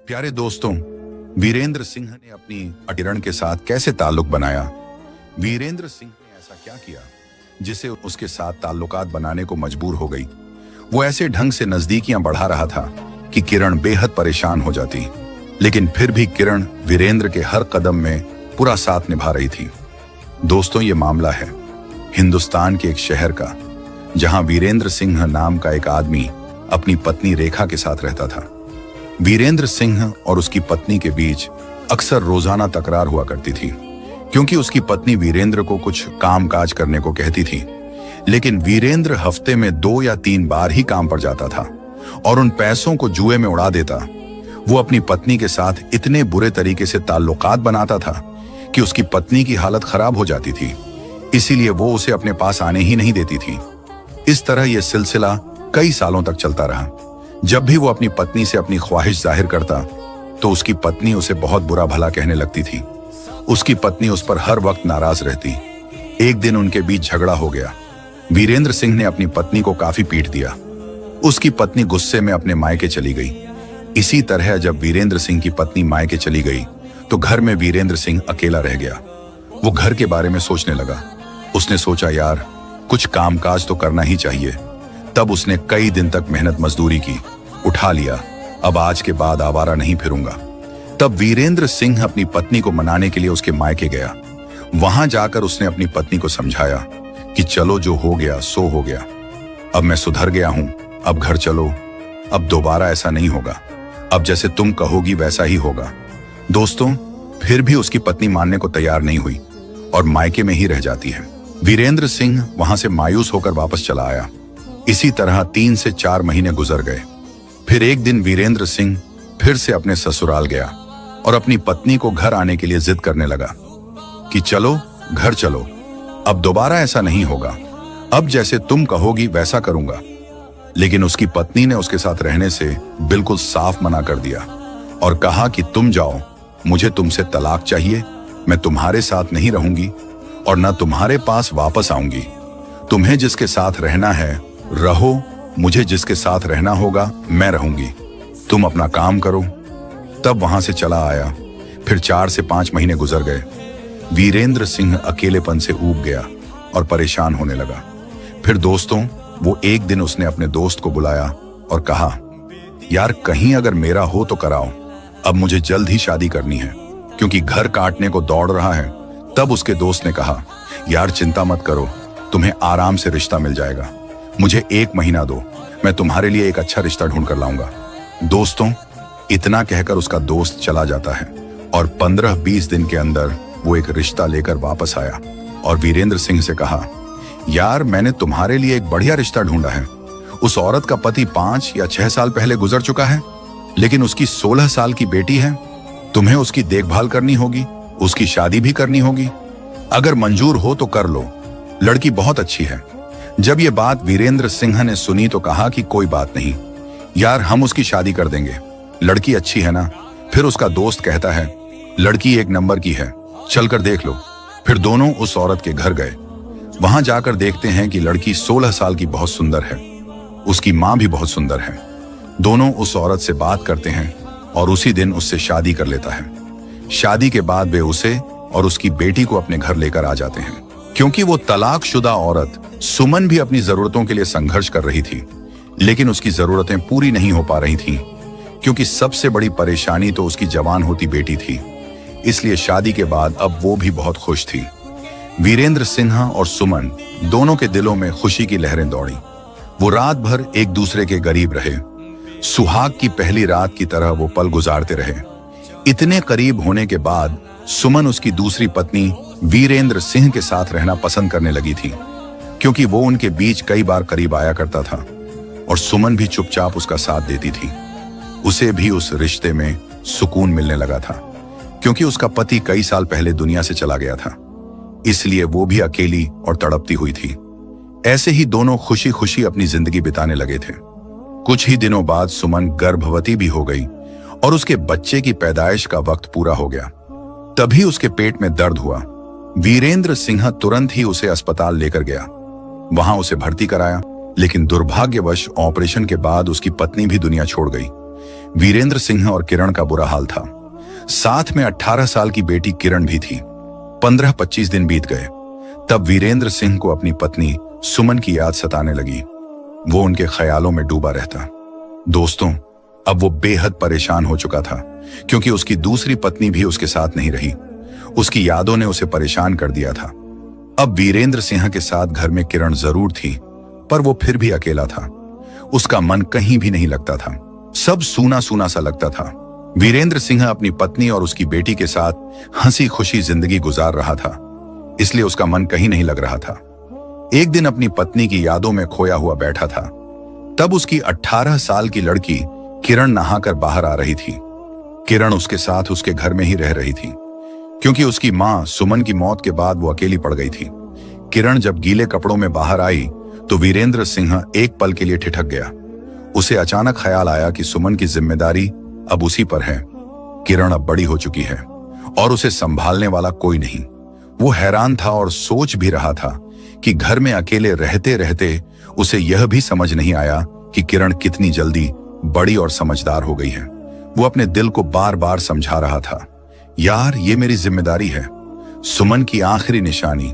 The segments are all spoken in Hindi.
प्यारे दोस्तों, वीरेंद्र सिंह ने अपनी किरण के साथ कैसे ताल्लुक बनाया? वीरेंद्र सिंह ने ऐसा क्या किया जिसे उसके साथ ताल्लुकात बनाने को मजबूर हो गई? वो ऐसे ढंग से नजदीकियां बढ़ा रहा था कि किरण बेहद परेशान हो जाती, लेकिन फिर भी किरण वीरेंद्र के हर कदम में पूरा साथ निभा रही थी। दोस्तों, ये मामला है हिंदुस्तान के एक शहर का, जहां वीरेंद्र सिंह नाम का एक आदमी अपनी पत्नी रेखा के साथ रहता था। वीरेंद्र सिंह और उसकी पत्नी के बीच अक्सर रोजाना तकरार हुआ करती थी, क्योंकि उसकी पत्नी वीरेंद्र को कुछ काम काज करने को कहती थी, लेकिन वीरेंद्र हफ्ते में 2 या 3 बार ही काम पर जाता था और उन पैसों को जुए में उड़ा देता। वो अपनी पत्नी के साथ इतने बुरे तरीके से ताल्लुकात बनाता था कि उसकी पत्नी की हालत खराब हो जाती थी, इसीलिए वो उसे अपने पास आने ही नहीं देती थी। इस तरह यह सिलसिला कई सालों तक चलता रहा। जब भी वो अपनी पत्नी से अपनी ख्वाहिश जाहिर करता तो उसकी पत्नी उसे बहुत बुरा भला कहने लगती थी। उसकी पत्नी उस पर हर वक्त नाराज रहती। एक दिन उनके बीच झगड़ा हो गया। वीरेंद्र सिंह ने अपनी पत्नी को काफी पीट दिया। उसकी पत्नी गुस्से में अपने मायके चली गई। इसी तरह जब वीरेंद्र सिंह की पत्नी मायके चली गई तो घर में वीरेंद्र सिंह अकेला रह गया। वो घर के बारे में सोचने लगा। उसने सोचा, यार कुछ कामकाज तो करना ही चाहिए। तब उसने कई दिन तक मेहनत मजदूरी की, उठा लिया, अब आज के बाद आवारा नहीं फिरूंगा। तब वीरेंद्र सिंह अपनी पत्नी को मनाने के लिए उसके मायके गया। वहां जाकर उसने अपनी पत्नी को समझाया कि चलो, जो हो गया सो हो गया, अब मैं सुधर गया हूं, अब घर चलो, अब दोबारा ऐसा नहीं होगा, अब जैसे तुम कहोगी वैसा ही होगा। दोस्तों, फिर भी उसकी पत्नी मानने को तैयार नहीं हुई और मायके में ही रह जाती है। वीरेंद्र सिंह वहां से मायूस होकर वापस चला आया। इसी तरह 3 से 4 महीने गुजर गए। फिर एक दिन वीरेंद्र सिंह फिर से अपने ससुराल गया और अपनी पत्नी को घर आने के लिए जिद करने लगा कि चलो घर चलो, अब दोबारा ऐसा नहीं होगा, अब जैसे तुम कहोगी वैसा करूंगा। लेकिन उसकी पत्नी ने उसके साथ रहने से बिल्कुल साफ मना कर दिया और कहा कि तुम जाओ, मुझे तुमसे तलाक चाहिए, मैं तुम्हारे साथ नहीं रहूंगी और न तुम्हारे पास वापस आऊंगी। तुम्हें जिसके साथ रहना है रहो, मुझे जिसके साथ रहना होगा मैं रहूंगी, तुम अपना काम करो। तब वहां से चला आया। फिर 4 से 5 महीने गुजर गए। वीरेंद्र सिंह अकेलेपन से ऊब गया और परेशान होने लगा। फिर दोस्तों, वो एक दिन उसने अपने दोस्त को बुलाया और कहा, यार कहीं अगर मेरा हो तो कराओ, अब मुझे जल्द ही शादी करनी है, क्योंकि घर काटने को दौड़ रहा है। तब उसके दोस्त ने कहा, यार चिंता मत करो, तुम्हें आराम से रिश्ता मिल जाएगा, मुझे 1 महीना दो, मैं तुम्हारे लिए एक अच्छा रिश्ता ढूंढ कर लाऊंगा। दोस्तों, इतना कहकर उसका दोस्त चला जाता है और 15-20 दिन के अंदर वो एक रिश्ता लेकर वापस आया और वीरेंद्र सिंह से कहा, यार मैंने तुम्हारे लिए एक बढ़िया रिश्ता ढूंढा है। उस औरत का पति 5 या 6 साल पहले गुजर चुका है, लेकिन उसकी 16 साल की बेटी है। तुम्हें उसकी देखभाल करनी होगी, उसकी शादी भी करनी होगी। अगर मंजूर हो तो कर लो, लड़की बहुत अच्छी है। जब ये बात वीरेंद्र सिंह ने सुनी तो कहा कि कोई बात नहीं यार, हम उसकी शादी कर देंगे, लड़की अच्छी है ना। फिर उसका दोस्त कहता है, लड़की 1 नंबर की है, चलकर देख लो। फिर दोनों उस औरत के घर गए। वहां जाकर देखते हैं कि लड़की 16 साल की बहुत सुंदर है, उसकी माँ भी बहुत सुंदर है। दोनों उस औरत से बात करते हैं और उसी दिन उससे शादी कर लेता है। शादी के बाद वे उसे और उसकी बेटी को अपने घर लेकर आ जाते हैं। क्योंकि वो तलाकशुदा औरत सुमन भी अपनी जरूरतों के लिए संघर्ष कर रही थी, लेकिन उसकी जरूरतें पूरी नहीं हो पा रही थीं, क्योंकि सबसे बड़ी परेशानी तो उसकी जवान होती बेटी थी। इसलिए शादी के बाद अब वो भी बहुत खुश थी। वीरेंद्र सिंह और सुमन दोनों के दिलों में खुशी की लहरें दौड़ी। वो रात भर एक दूसरे के करीब रहे। सुहाग की पहली रात की तरह वो पल गुजारते रहे। इतने करीब होने के बाद सुमन उसकी दूसरी पत्नी वीरेंद्र सिंह के साथ रहना पसंद करने लगी थी, क्योंकि वो उनके बीच कई बार करीब आया करता था और सुमन भी चुपचाप उसका साथ देती थी। उसे भी उस रिश्ते में सुकून मिलने लगा था, क्योंकि उसका पति कई साल पहले दुनिया से चला गया था, इसलिए वो भी अकेली और तड़पती हुई थी। ऐसे ही दोनों खुशी खुशी अपनी जिंदगी बिताने लगे थे। कुछ ही दिनों बाद सुमन गर्भवती भी हो गई और उसके बच्चे की पैदाइश का वक्त पूरा हो गया। तभी उसके पेट में दर्द हुआ। वीरेंद्र सिंह तुरंत ही उसे अस्पताल लेकर गया। वहां उसे भर्ती कराया, लेकिन दुर्भाग्यवश ऑपरेशन के बाद उसकी पत्नी भी दुनिया छोड़ गई। वीरेंद्र सिंह और किरण का बुरा हाल था। साथ में 18 साल की बेटी किरण भी थी। 15-25 दिन बीत गए, तब वीरेंद्र सिंह को अपनी पत्नी सुमन की याद सताने लगी। वो उनके ख्यालों में डूबा रहता। दोस्तों, अब वो बेहद परेशान हो चुका था, क्योंकि उसकी दूसरी पत्नी भी उसके साथ नहीं रही। उसकी यादों ने उसे परेशान कर दिया था। अब वीरेंद्र सिंह के साथ घर में किरण जरूर थी, पर वो फिर भी अकेला था। उसका मन कहीं भी नहीं लगता था। सब सूना सूना सा लगता था। वीरेंद्र सिंह अपनी पत्नी और उसकी बेटी के साथ हंसी खुशी जिंदगी गुजार रहा था, इसलिए उसका मन कहीं नहीं लग रहा था। एक दिन अपनी पत्नी की यादों में खोया हुआ बैठा था। तब उसकी 18 साल की लड़की किरण नहाकर बाहर आ रही थी। किरण उसके साथ उसके घर में ही रह रही थी, क्योंकि उसकी मां सुमन की मौत के बाद वो अकेली पड़ गई थी। किरण जब गीले कपड़ों में बाहर आई तो वीरेंद्र सिंह एक पल के लिए ठिठक गया। उसे अचानक ख्याल आया कि सुमन की जिम्मेदारी अब उसी पर है। किरण अब बड़ी हो चुकी है और उसे संभालने वाला कोई नहीं। वो हैरान था और सोच भी रहा था कि घर में अकेले रहते रहते उसे यह भी समझ नहीं आया कि किरण कितनी जल्दी बड़ी और समझदार हो गई है। वो अपने दिल को बार बार समझा रहा था, यार ये मेरी जिम्मेदारी है, सुमन की आखिरी निशानी,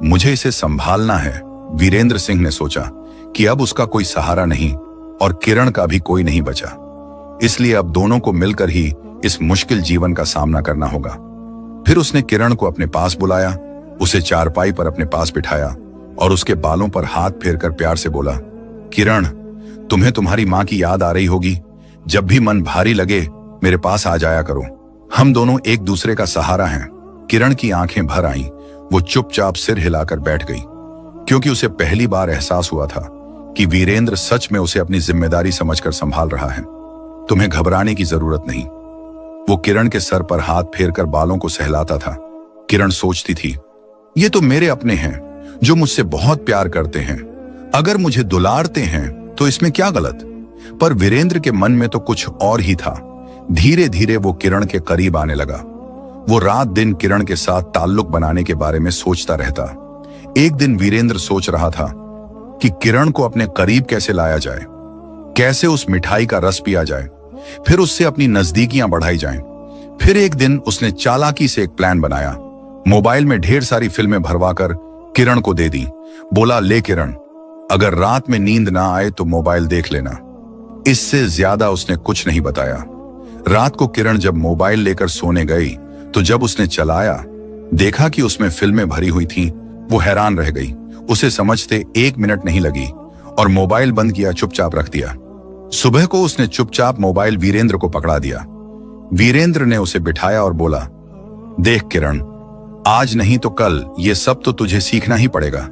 मुझे इसे संभालना है। वीरेंद्र सिंह ने सोचा कि अब उसका कोई सहारा नहीं और किरण का भी कोई नहीं बचा, इसलिए अब दोनों को मिलकर ही इस मुश्किल जीवन का सामना करना होगा। फिर उसने किरण को अपने पास बुलाया, उसे चारपाई पर अपने पास बिठाया और उसके बालों पर हाथ फेरकर प्यार से बोला, किरण, तुम्हें तुम्हारी मां की याद आ रही होगी। जब भी मन भारी लगे मेरे पास आ जाया करो, हम दोनों एक दूसरे का सहारा हैं। किरण की आंखें भर आईं। वो चुपचाप सिर हिलाकर बैठ गई, क्योंकि उसे पहली बार एहसास हुआ था कि वीरेंद्र सच में उसे अपनी जिम्मेदारी समझकर संभाल रहा है। तुम्हें घबराने की जरूरत नहीं। वो किरण के सर पर हाथ फेरकर बालों को सहलाता था। किरण सोचती थी, ये तो मेरे अपने हैं जो मुझसे बहुत प्यार करते हैं, अगर मुझे दुलारते हैं तो इसमें क्या गलत। पर वीरेंद्र के मन में तो कुछ और ही था। धीरे धीरे वो किरण के करीब आने लगा। वो रात दिन किरण के साथ ताल्लुक बनाने के बारे में सोचता रहता। एक दिन वीरेंद्र सोच रहा था कि किरण को अपने करीब कैसे लाया जाए, कैसे उस मिठाई का रस पिया जाए, फिर उससे अपनी नजदीकियां बढ़ाई जाएं। फिर एक दिन उसने चालाकी से एक प्लान बनाया। मोबाइल में ढेर सारी फिल्में भरवाकर किरण को दे दी। बोला, ले किरण, अगर रात में नींद ना आए तो मोबाइल देख लेना। इससे ज्यादा उसने कुछ नहीं बताया। रात को किरण जब मोबाइल लेकर सोने गई तो जब उसने चलाया, देखा कि उसमें फिल्में भरी हुई थीं, वो हैरान रह गई। उसे समझते 1 मिनट नहीं लगी और मोबाइल बंद किया, चुपचाप रख दिया। सुबह को उसने चुपचाप मोबाइल वीरेंद्र को पकड़ा दिया। वीरेंद्र ने उसे बिठाया और बोला, देख किरण, आज नहीं तो कल ये सब तो तुझे सीखना ही पड़ेगा।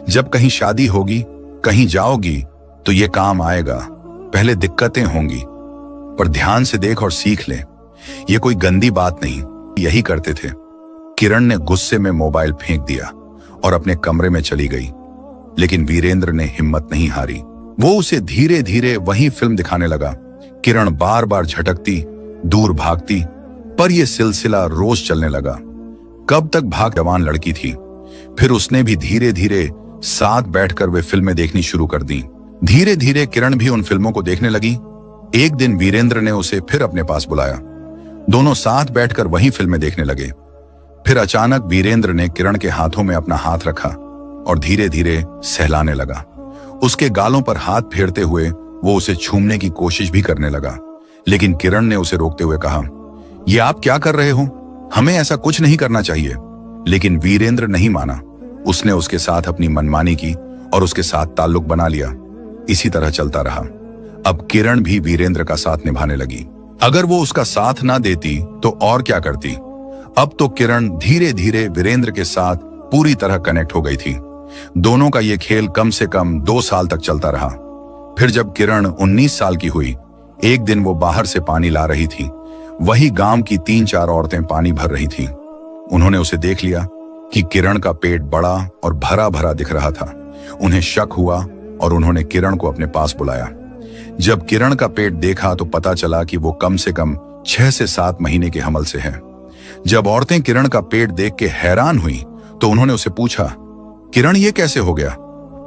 जब कहीं शादी होगी, कहीं जाओगी तो ये काम आएगा। पहले दिक्कतें होंगी, पर ध्यान से देख और सीख ले। ये कोई गंदी बात नहीं, यही करते थे। किरण ने गुस्से में मोबाइल फेंक दिया और अपने कमरे में चली गई। लेकिन वीरेंद्र ने हिम्मत नहीं हारी। वो उसे धीरे धीरे वही फिल्म दिखाने लगा। किरण बार बार झटकती, दूर भागती, पर यह सिलसिला रोज चलने लगा। कब तक भाग जवान लड़की थी। फिर उसने भी धीरे धीरे साथ बैठकर वे फिल्में देखनी शुरू कर दी। धीरे धीरे किरण भी उन फिल्मों को देखने लगी। एक दिन वीरेंद्र ने उसे फिर अपने पास बुलाया। दोनों साथ बैठकर वही फिल्में देखने लगे। फिर अचानक वीरेंद्र ने किरण के हाथों में अपना हाथ रखा और धीरे धीरे सहलाने लगा। उसके गालों पर हाथ फेरते हुए वो उसे छूमने की कोशिश भी करने लगा। लेकिन किरण ने उसे रोकते हुए कहा, ये आप क्या कर रहे हो? हमें ऐसा कुछ नहीं करना चाहिए। लेकिन वीरेंद्र नहीं माना। उसने उसके साथ अपनी मनमानी की और उसके साथ ताल्लुक बना लिया। इसी तरह चलता रहा। अब किरण भी वीरेंद्र का साथ निभाने लगी। अगर वो उसका साथ ना देती तो और क्या करती। अब तो किरण धीरे धीरे वीरेंद्र के साथ पूरी तरह कनेक्ट हो गई थी। दोनों का ये खेल कम से कम 2 साल तक चलता रहा। फिर जब किरण 19 साल की हुई, एक दिन वो बाहर से पानी ला रही थी। वही गांव की 3-4 औरतें पानी भर रही थीं। उन्होंने उसे देख लिया कि किरण का पेट बड़ा और भरा भरा दिख रहा था। उन्हें शक हुआ और उन्होंने किरण को अपने पास बुलाया। जब किरण का पेट देखा तो पता चला कि वो कम से कम 6 से 7 महीने के हमल से है। जब औरतें किरण का पेट देख के हैरान हुई तो उन्होंने उसे पूछा, किरण ये कैसे हो गया?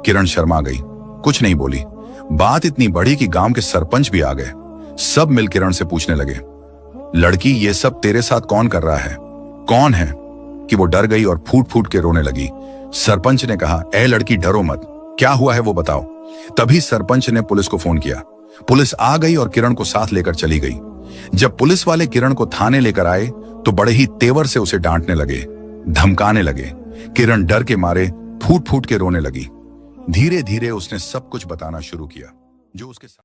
किरण शर्मा गई, कुछ नहीं बोली। बात इतनी बड़ी कि गांव के सरपंच भी आ गए। सब मिल किरण से पूछने लगे, लड़की ये सब तेरे साथ कौन कर रहा है, कौन है? कि वो डर गई और फूट फूट के रोने लगी। सरपंच ने कहा, ए लड़की डरो मत, क्या हुआ है वो बताओ। तभी सरपंच ने पुलिस को फोन किया। पुलिस आ गई और किरण को साथ लेकर चली गई। जब पुलिस वाले किरण को थाने लेकर आए तो बड़े ही तेवर से उसे डांटने लगे, धमकाने लगे। किरण डर के मारे फूट फूट के रोने लगी। धीरे धीरे उसने सब कुछ बताना शुरू किया जो उसके